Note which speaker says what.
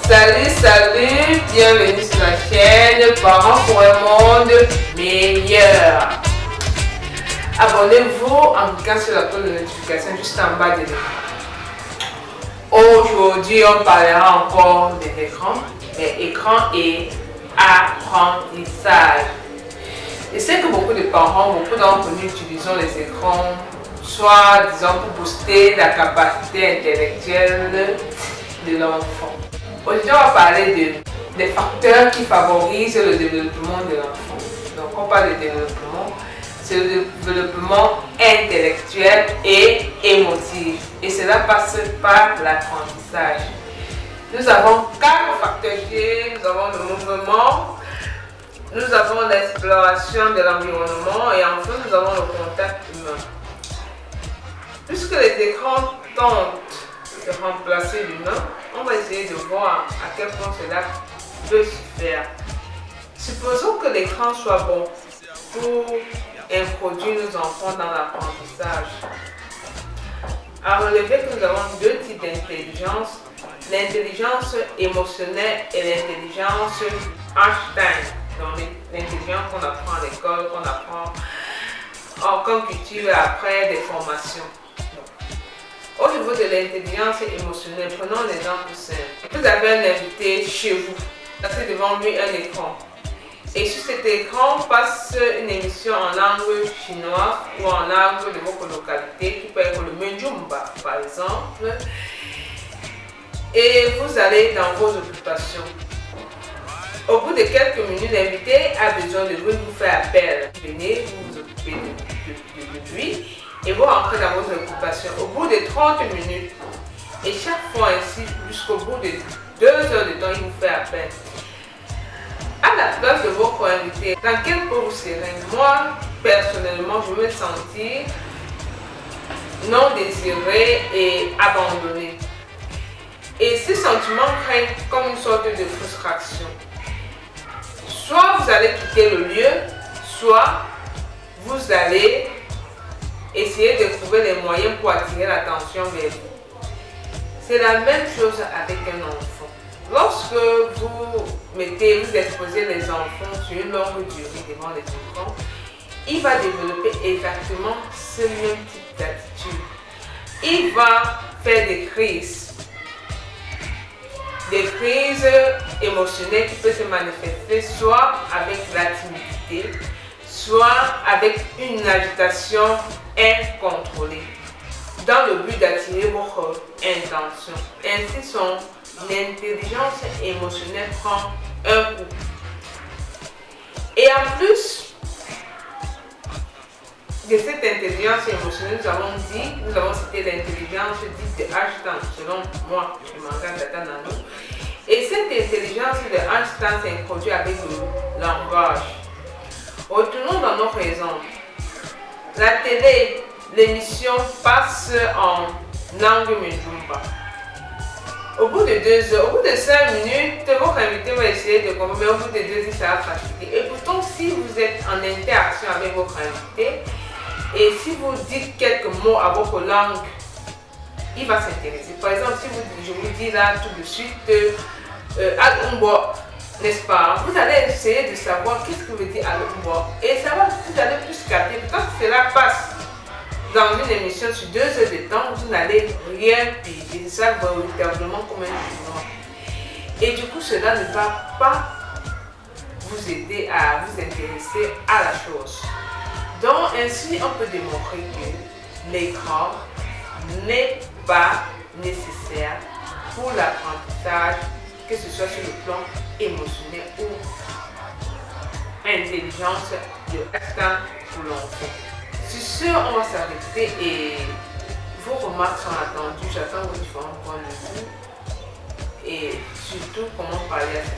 Speaker 1: Salut, bienvenue sur la chaîne Parents pour un monde meilleur. Abonnez-vous en cliquant sur la cloche de notification juste en bas de l'écran. Aujourd'hui, on parlera encore des écrans, mais écrans et apprentissage. Je sais que beaucoup de parents, beaucoup d'entre nous utilisons les écrans, soit disons pour booster la capacité intellectuelle de l'enfant. Aujourd'hui, on va parler des facteurs qui favorisent le développement de l'enfant. Donc, on parle de développement, c'est le développement intellectuel et émotif. Et cela passe par l'apprentissage. Nous avons 4 facteurs clés. Nous avons le mouvement, nous avons l'exploration de l'environnement et enfin nous avons le contact humain. Puisque les écrans tentent de remplacer l'humain, on va essayer de voir à quel point cela peut se faire. Supposons que l'écran soit bon pour introduire nos enfants dans l'apprentissage. À relever que nous avons 2 types d'intelligence, l'intelligence émotionnelle et l'intelligence Einstein. Donc l'intelligence qu'on apprend à l'école, qu'on apprend qu'on cultive après des formations. Au niveau de l'intelligence émotionnelle, prenons un exemple simple. Vous avez un invité chez vous, placez devant lui un écran. Et sur cet écran passe une émission en langue chinoise ou en langue de votre localité, qui peut être le Menjumba par exemple. Et vous allez dans vos occupations. Au bout de quelques minutes, l'invité a besoin de vous faire appel. Venez, vous vous occupez de lui et vous rentrez dans votre occupation. Au bout de 30 minutes, et chaque fois ainsi, jusqu'au bout de 2 heures de temps, il vous fait appel. À la place de votre invité, dans quel point vous serez? Moi, personnellement, je me sentir non désiré et abandonné. Et ce sentiment crée comme une sorte de frustration. Soit vous allez quitter le lieu, soit vous allez essayer de trouver les moyens pour attirer l'attention vers vous. C'est la même chose avec un enfant. Lorsque vous exposez les enfants sur une longue durée devant les écrans, il va développer exactement ce même type d'attitude. Il va faire des crises émotionnelles qui peuvent se manifester soit avec la timidité, soit avec une agitation incontrôlée, dans le but d'attirer votre intention. Ainsi, son intelligence émotionnelle prend un coup. Et en plus de cette intelligence émotionnelle, nous avons cité l'intelligence dite de Einstein, selon moi, je m'engage à Tanano. Et cette intelligence de Einstein s'introduit avec le langage. Retournons dans notre exemple. La télé, l'émission passe en langue Menjumba. Au bout de 2 heures, au bout de 5 minutes, votre invité va essayer de comprendre, mais au bout de 2 heures, ça va fatiguer. Et pourtant, si vous êtes en interaction avec votre invité, et si vous dites quelques mots à votre langue, il va s'intéresser. Par exemple, si je vous dis là tout de suite, Alumbo, n'est-ce pas? Vous allez essayer de savoir qu'est-ce que veut dire Alumbo. Et ça va, vous allez plus capter. Quand cela passe dans une émission sur 2 heures de temps, vous n'allez rien piger. Ça va véritablement comme un chinois. Et du coup, cela ne va pas vous aider à vous intéresser à la chose. Donc, ainsi, on peut démontrer que l'écran n'est pas nécessaire pour l'apprentissage, que ce soit sur le plan émotionnel ou intelligence de l'instant pour l'enfant. Sur ce, on va s'arrêter et vos remarques sont attendues. J'attends vos différents points de vue et surtout comment parler à ceci.